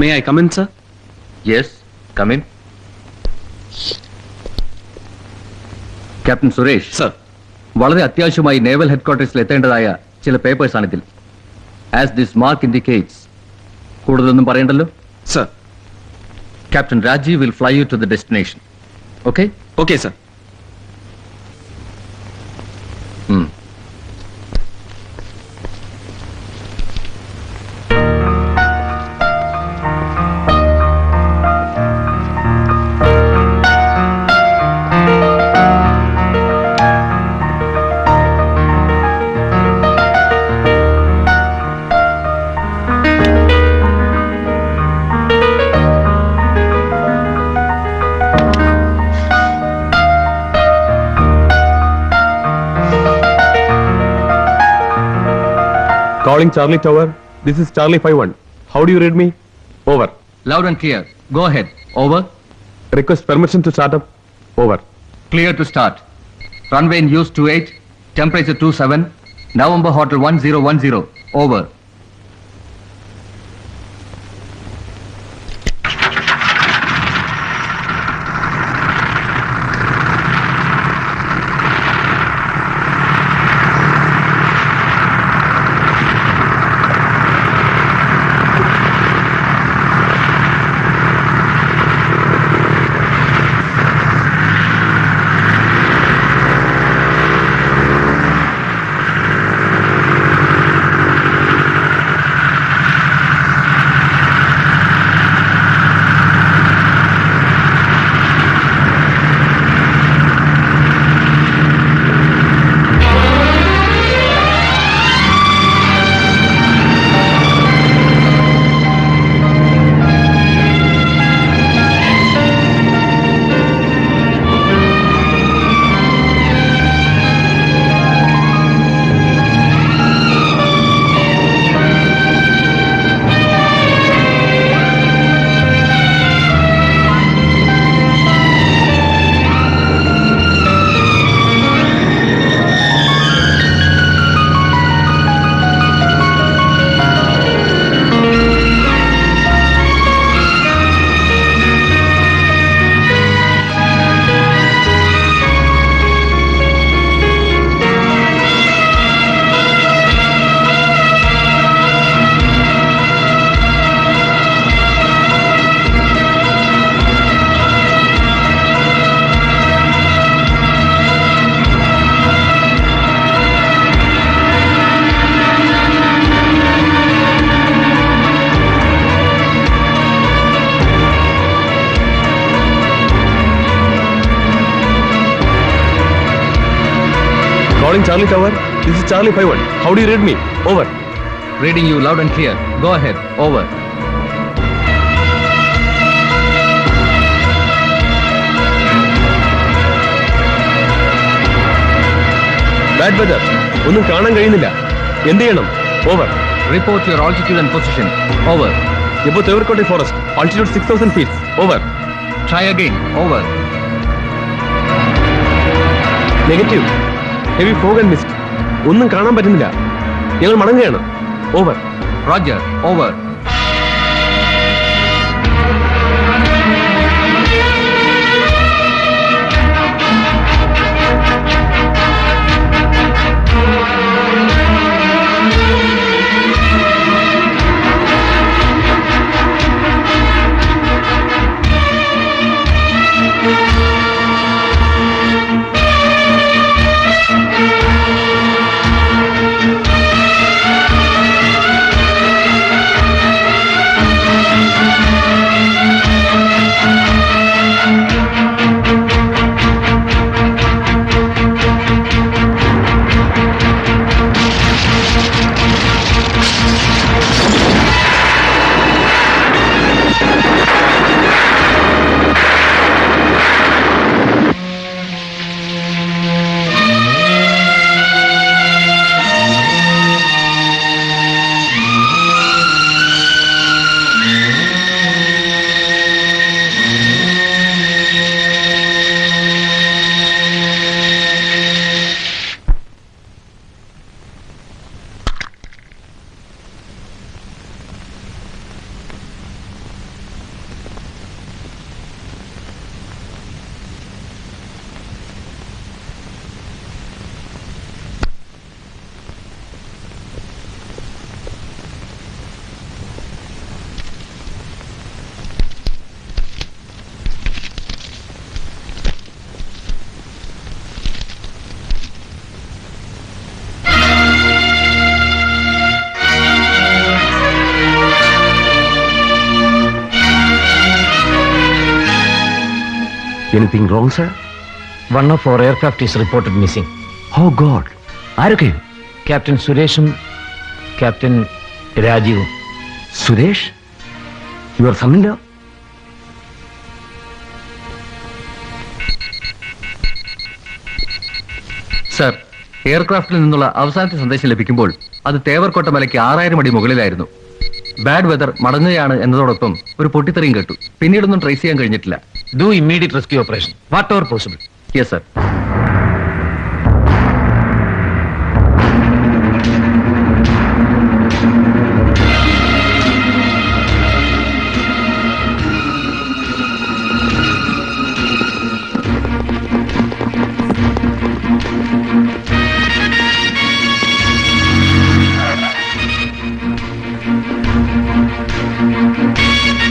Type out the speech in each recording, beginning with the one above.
May I come in, sir? Yes, come in. Captain Suresh. Sir. വളരെ അത്യാവശ്യമായി naval ഹെഡ്ക്വാർട്ടേഴ്സിൽ എത്തേണ്ടതായ ചില papers ആണിതിൽ. As this mark indicates, കൂടുതലൊന്നും പറയണ്ടല്ലോ. Sir. Captain Rajiv will fly you to the destination. Okay? Okay, sir. Calling Charlie Tower. This is Charlie 51. How do you read me? Over. Loud and clear. Go ahead. Over. Request permission to start up. Over. Clear to start. Runway in use 28. Temperature 27. November Hotel 1010. Over. Calling Charlie Tower. This is Charlie 51. How do you read me? Over. Reading you loud and clear. Go ahead. Over. Bad weather. ഒന്നും കാണാൻ കഴിയുന്നില്ല. എന്ത് ചെയ്യണം? Over. Report your altitude and position. Over. Above Tevarkote Forest. Altitude 6,000 feet. Over. Try again. Over. Negative. Heavy fog and mist. ഒന്നും കാണാൻ പറ്റുന്നില്ല. ഞങ്ങൾ മടങ്ങുകയാണ്. Over. Roger. Over. Anything wrong sir? One of our aircraft is reported missing. Oh god, ആരൊക്കെയും? Captain സുരേഷും Captain രാജീവും. Suresh, your സണ്ണിലോ? Sir, എയർക്രാഫ്റ്റിൽ നിന്നുള്ള അവസാനത്തെ സന്ദേശം ലഭിക്കുമ്പോൾ അത് തേവർക്കോട്ട മലയ്ക്ക് 6000 അടി മുകളിലായിരുന്നു. ബാഡ് വെതർ മടങ്ങുകയാണ് എന്നതോടൊപ്പം ഒരു പൊട്ടിത്തെറിയും കേട്ടു. പിന്നീടൊന്നും ട്രേസ് ചെയ്യാൻ കഴിഞ്ഞിട്ടില്ല. Do immediate rescue operation, whatever possible. Yes sir.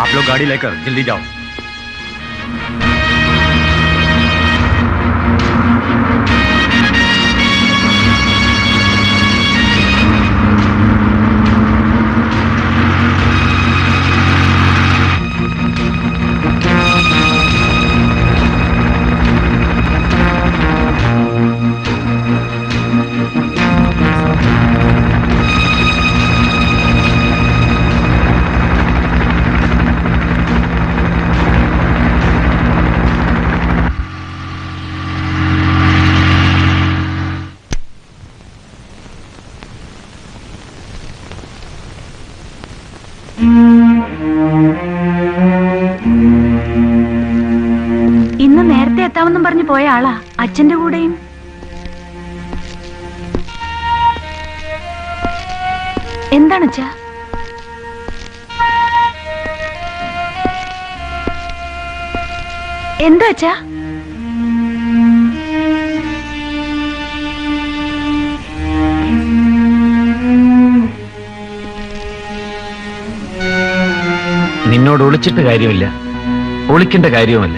आप लोग गाड़ी लेकर जल्दी जाओ. ഇന്ന് നേരത്തെ എത്താമെന്നും പറഞ്ഞു പോയ ആളാ അച്ഛന്റെ കൂടെയും. എന്താണ് അച്ഛാ? എന്താ അച്ഛാ? നിന്നോട് ഒളിച്ചിട്ട് കാര്യമില്ല, ഒളിക്കേണ്ട കാര്യവുമല്ല.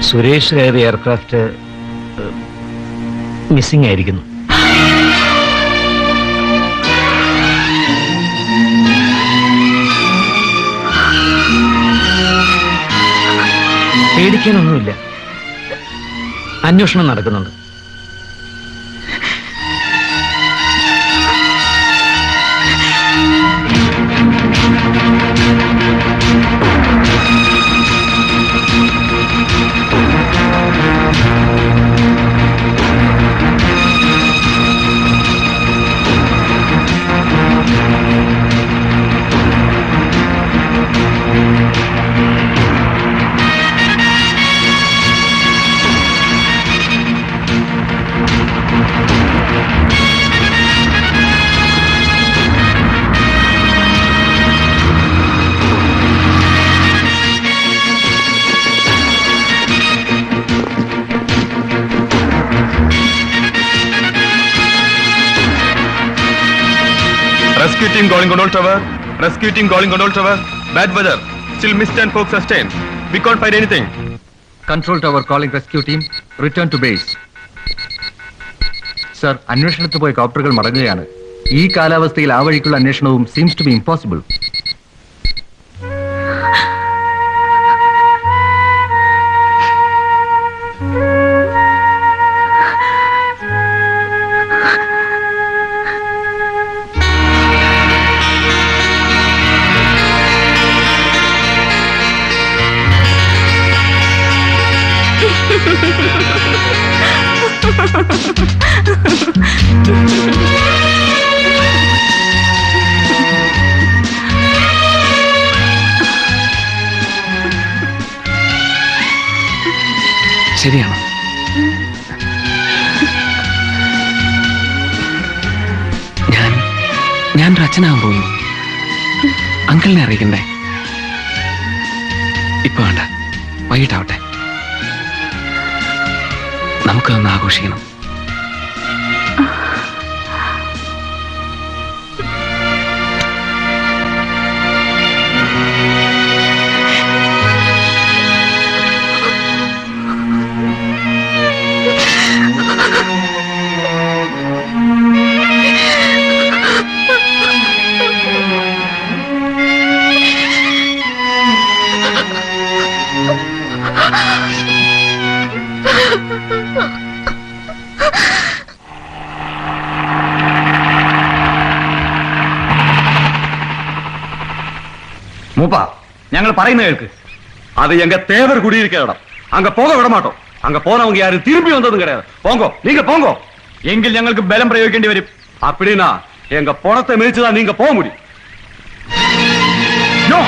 സുരേഷ് കയറിയ എയർക്രാഫ്റ്റ് മിസ്സിംഗ് ആയിരിക്കുന്നു. പേടിക്കാനൊന്നുമില്ല, അന്വേഷണം നടക്കുന്നുണ്ട്. Rescue team calling control tower. Rescue team calling control tower. Bad weather. Still mist and fog sustained. We can't find anything. Control tower calling rescue team return to base. Sir, അന്വേഷണത്തിൽ പോയ കോപ്റ്ററുകൾ മടങ്ങുകയാണ്. ഈ കാലാവസ്ഥയിൽ ആ വഴിക്കുള്ള അന്വേഷണവും സീംസ് ടു ബി ഇംപോസിബിൾ. ശരിയാണോ? ഞാൻ ഒരു അച്ഛനാകാൻ പോകുന്നു. അങ്കിളിനെ അറിയിക്കണ്ടേ? ഇപ്പൊ വേണ്ട, വൈകിട്ടാവട്ടെ. നമുക്കൊന്ന് ആഘോഷിക്കണം. ഞങ്ങൾ പറയുന്ന കേൾക്ക്. அது எங்க தேவர் குடியிருக்கிற இடம். அங்க போக விட மாட்டோம். அங்க போனவங்க யாரும் திரும்பி வந்ததும் கிடையாது. போங்கோ, நீங்க போங்கோ. எங்கில் ഞങ്ങൾക്ക് ബലം പ്രയോഗിക്കേണ്ടി വരും. அப்படினா எங்க பணத்தை மிதிச்சுதான் நீங்க போக முடியும். No.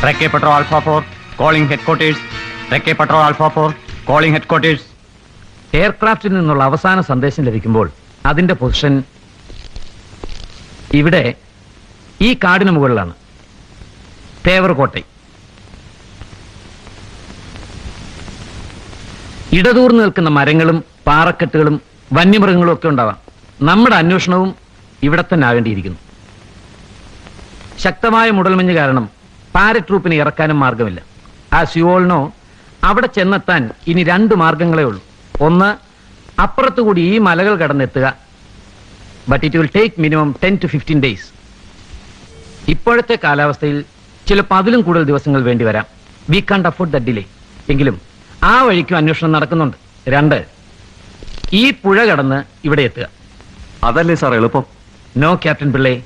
Recce Patrol Alpha 4 calling headquarters. Recce Patrol Alpha 4 calling headquarters. എയർക്രാഫ്റ്റിൽ നിന്നുള്ള അവസാന സന്ദേശം ലഭിക്കുമ്പോൾ അതിന്റെ പൊസിഷൻ ഇവിടെ ഈ കാടിന് മുകളിലാണ്. തേവർകോട്ടൈ. ഇടതൂർന്ന് നിൽക്കുന്ന മരങ്ങളും പാറക്കെട്ടുകളും വന്യമൃഗങ്ങളും ഒക്കെ ഉണ്ടാവാം. നമ്മുടെ അന്വേഷണവും ഇവിടെ തന്നെ ആകേണ്ടിയിരിക്കുന്നു. ശക്തമായ മുടൽമഞ്ഞ് കാരണം പാരട്രൂപ്പിനെ ഇറക്കാനും മാർഗമില്ല. ആസ് യു ഓൾ നോ, അവിടെ ചെന്നെത്താൻ ഇനി 2 മാർഗങ്ങളേ ഉള്ളൂ. ഒന്ന്, അപ്പുറത്തുകൂടി ഈ മലകൾ കടന്നെത്തുക. But it will take minimum 10 to 15 days. ഇപ്പോഴത്തെ കാലാവസ്ഥയിൽ ചിലപ്പോൾ അതിലും കൂടുതൽ ദിവസങ്ങൾ വേണ്ടി വരാം. വി കാണ്ട് അഫോർഡ് ദ ഡിലേ. എങ്കിലും ആ വഴിക്കും അന്വേഷണം നടക്കുന്നുണ്ട്. 2, ഈ പുഴ കടന്ന് ഇവിടെ എത്തുക. അതല്ലേ സാർ എളുപ്പം? No captain Pillai,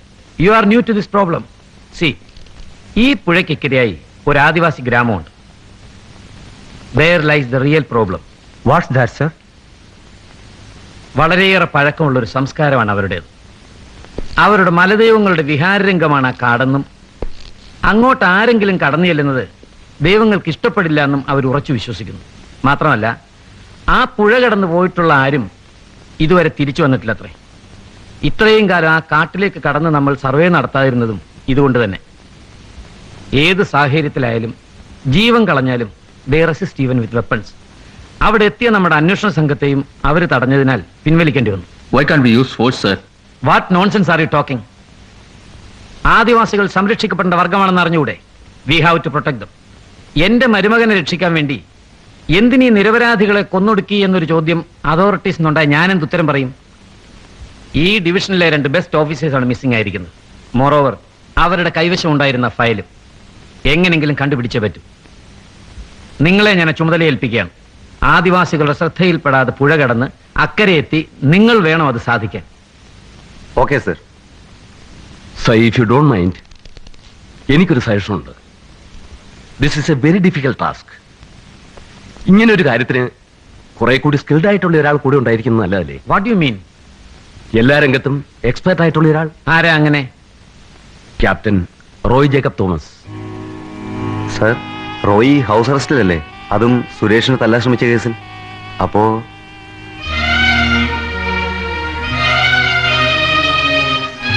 you are new to this problem. See, ഈ പുഴയ്ക്കെതിരായി ഒരു ആദിവാസി ഗ്രാമമുണ്ട്. There lies the real problem. What's that sir? വളരെയേറെ പഴക്കമുള്ള ഒരു സംസ്കാരമാണ് അവരുടേത്. അവരുടെ മലദൈവങ്ങളുടെ വിഹാരരംഗമാണ് ആ കാടെന്നും അങ്ങോട്ട് ആരെങ്കിലും കടന്നു ചെല്ലുന്നത് ദൈവങ്ങൾക്ക് ഇഷ്ടപ്പെടില്ല എന്നും അവർ ഉറച്ചു വിശ്വസിക്കുന്നു. മാത്രമല്ല, ആ പുഴ കടന്നു പോയിട്ടുള്ള ആരും ഇതുവരെ തിരിച്ചു വന്നിട്ടില്ലത്രേ. ഇത്രയും കാലം ആ കാട്ടിലേക്ക് കടന്ന് നമ്മൾ സർവേ നടത്താതിരുന്നതും ഇതുകൊണ്ട് തന്നെ. ഏത് സാഹചര്യത്തിലായാലും ജീവൻ കളഞ്ഞാലും they resist even with weapons. അവിടെ എത്തിയ നമ്മുടെ അന്വേഷണ സംഘത്തെയും അവർ തടഞ്ഞതിനാൽ പിൻവലിക്കേണ്ടി വന്നു. Why can't we use force, sir? What nonsense are you talking? ആദിവാസികൾ സംരക്ഷിക്കപ്പെടേണ്ട വർഗമാണെന്ന് അറിഞ്ഞുകൂടെ? We have to protect them. എന്റെ മരുമകനെ രക്ഷിക്കാൻ വേണ്ടി എന്തിനീ നിരപരാധികളെ കൊന്നൊടുക്കി എന്നൊരു ചോദ്യം അതോറിറ്റീസ് നിന്നുണ്ടായി ഞാൻ എന്ത് ഉത്തരം പറയും? ഈ ഡിവിഷനിലെ 2 ബെസ്റ്റ് ഓഫീസേഴ്സാണ് മിസ്സിംഗ് ആയിരിക്കുന്നത്. മോറോവർ, അവരുടെ കൈവശം ഉണ്ടായിരുന്ന ഫയലും എങ്ങനെങ്കിലും കണ്ടുപിടിച്ചേ പറ്റൂ. നിങ്ങളെ ഞാൻ ചുമതല ഏൽപ്പിക്കുകയാണ്. ആദിവാസികളുടെ ശ്രദ്ധയിൽപ്പെടാതെ പുഴ കടന്ന് അക്കരെ എത്തി നിങ്ങൾ വേണം അത് സാധിക്കാൻ. Okay sir. So if you don't mind, എനിക്കൊരു സജഷൻ ഉണ്ട്. This is A very difficult task. ഇങ്ങനെ ഒരു കാര്യത്തിന് കുറെ കൂടി സ്കിൽഡ് ആയിട്ടുള്ള ഒരാൾ കൂടെ ഉണ്ടായിരിക്കുന്നത് നല്ലതല്ലേ? What you mean? എല്ലാ രംഗത്തും എക്സ്പെർട്ട് ആയിട്ടുള്ള ഒരാൾ. ആരാ അങ്ങനെ? Captain Roy Jacob Thomas. Sir, Roy house അറസ്റ്റിലല്ലേ? അതും സുരേഷിനെ തല്ലാൻ ശ്രമിച്ച കേസിൽ. അപ്പോ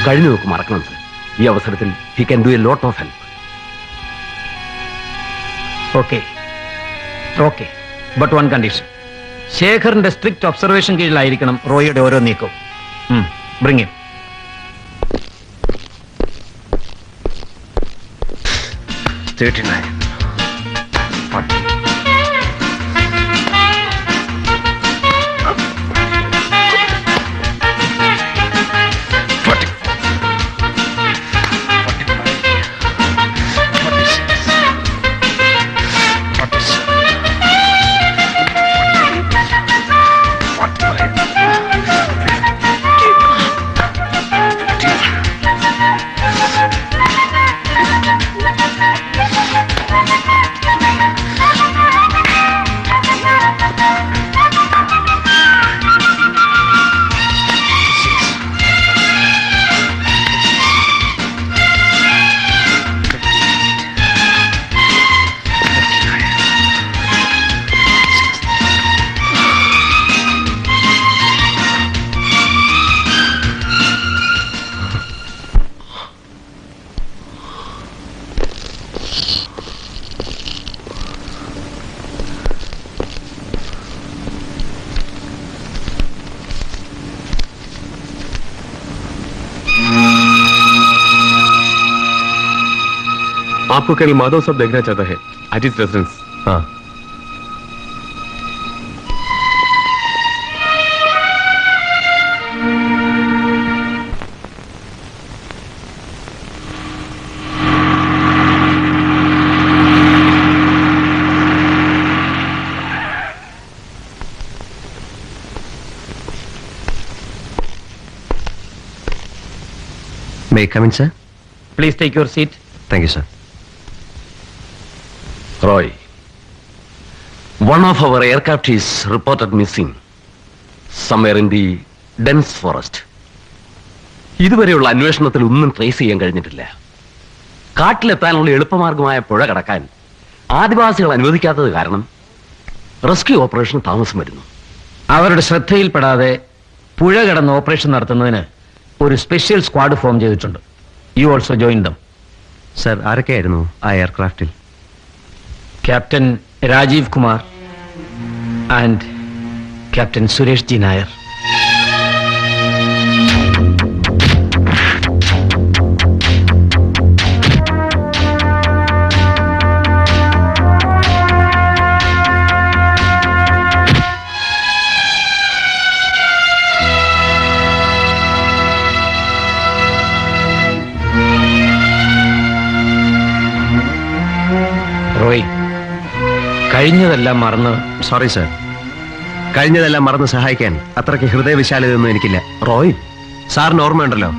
കഴിഞ്ഞു നോക്ക് മറക്കണം സർ. ഈ അവസരത്തിൽ he can do a lot of help. Okay okay, but one condition. ശേഖറിന്റെ സ്ട്രിക്റ്റ് ഒബ്സർവേഷൻ കീഴിലായിരിക്കണം റോയിയുടെ ഓരോ നീക്കവും. Bring him. आपको केवल माधव साहब देखना चाहता है एट हिज रेसिडेंस. हाँ. May come in, sir? Please take your seat. Thank you, sir. Roy, one of our aircraft is reported missing somewhere in the dense forest. ഇതുവരെയുള്ള അന്വേഷണത്തിൽ ഒന്നും ട്രേസ് ചെയ്യാൻ കഴിഞ്ഞിട്ടില്ല. കാട്ടിലെത്താനുള്ള എളുപ്പമാർഗമായ പുഴ കടക്കാൻ ആദിവാസികൾ അനുവദിക്കാത്തത് കാരണം റെസ്ക്യൂ ഓപ്പറേഷൻ താമസം വരുന്നു. അവരുടെ ശ്രദ്ധയിൽപ്പെടാതെ പുഴ കടന്ന് ഓപ്പറേഷൻ നടത്തുന്നതിന് ഒരു സ്പെഷ്യൽ സ്ക്വാഡ് ഫോം ചെയ്തിട്ടുണ്ട്. You also join them. Sir, ആരൊക്കെയായിരുന്നു ആ എയർക്രാഫ്റ്റിൽ? Captain Rajeev Kumar and captain Suresh G Nair. Roy, കഴിഞ്ഞതെല്ലാം മറന്ന് സോറി, സർ. കഴിഞ്ഞതെല്ലാം മറന്ന് സഹായിക്കാൻ അത്രയ്ക്ക് ഹൃദയവിശാലതയൊന്നും എനിക്കില്ല. റോയ്, സാറിന് ഓർമ്മയുണ്ടല്ലോ,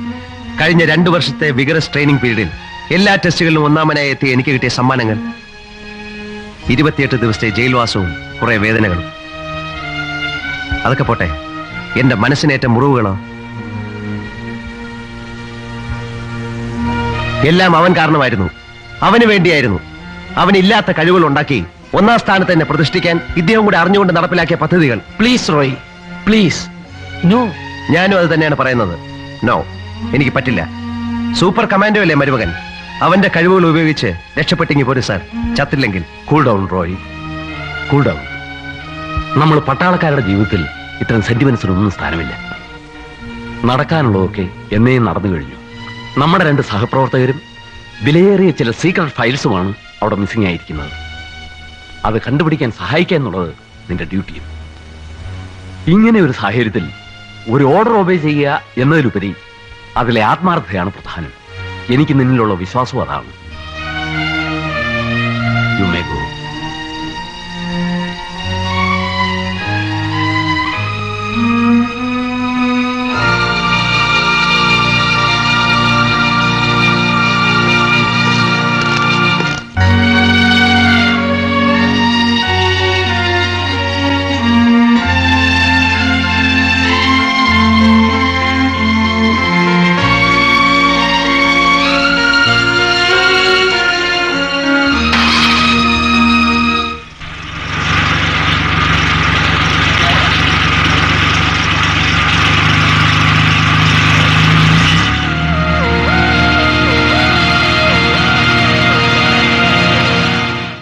കഴിഞ്ഞ 2 വർഷത്തെ വിഗറസ് ട്രെയിനിങ് പീരീഡിൽ എല്ലാ ടെസ്റ്റുകളിലും ഒന്നാമനായി എത്തി എനിക്ക് കിട്ടിയ സമ്മാനങ്ങൾ. 28 ദിവസത്തെ ജയിൽവാസവും കുറെ വേദനകളും. അതൊക്കെ പോട്ടെ, എന്റെ മനസ്സിനേറ്റ മുറിവുകളോ? എല്ലാം അവൻ കാരണമായിരുന്നു. അവന് വേണ്ടിയായിരുന്നു. അവനില്ലാത്ത കഴിവുകൾ ഉണ്ടാക്കി 1ാം സ്ഥാനത്ത് തന്നെ പ്രതിഷ്ഠിക്കാൻ ഇദ്ദേഹം കൂടെ അറിഞ്ഞുകൊണ്ട് നടപ്പിലാക്കിയ പദ്ധതികൾ. Please Roy, please. നോ. ഞാനും അത് തന്നെയാണ് പറയുന്നത്. നോ, എനിക്ക് പറ്റില്ല. സൂപ്പർ കമാൻഡോ അല്ലേ മരുമകൻ. അവന്റെ കഴിവുകൾ ഉപയോഗിച്ച് രക്ഷപ്പെട്ടെങ്കിൽ പോലും സാർ, ചത്തില്ലെങ്കിൽ. Cool down Roy, cool down. നമ്മൾ പട്ടാളക്കാരുടെ ജീവിതത്തിൽ ഇത്തരം സെന്റിമെന്റ്സിനൊന്നും സ്ഥാനമില്ല. നടക്കാനുള്ളതൊക്കെ എന്നേയും നടന്നു കഴിഞ്ഞു. നമ്മുടെ 2 സഹപ്രവർത്തകരും വിലയേറിയ ചില സീക്രട്ട് ഫയൽസുമാണ് അവിടെ മിസ്സിംഗ് ആയിരിക്കുന്നത്. അത് കണ്ടുപിടിക്കാൻ സഹായിക്കുക എന്നുള്ളത് നിന്റെ ഡ്യൂട്ടിയും. ഇങ്ങനെ ഒരു സാഹചര്യത്തിൽ ഒരു ഓർഡർ ഒബേ ചെയ്യുക എന്നതിലുപരി അതിലെ ആത്മാർത്ഥതയാണ് പ്രധാനം. എനിക്ക് നിന്നിലുള്ള വിശ്വാസം അതാണ്. You may go.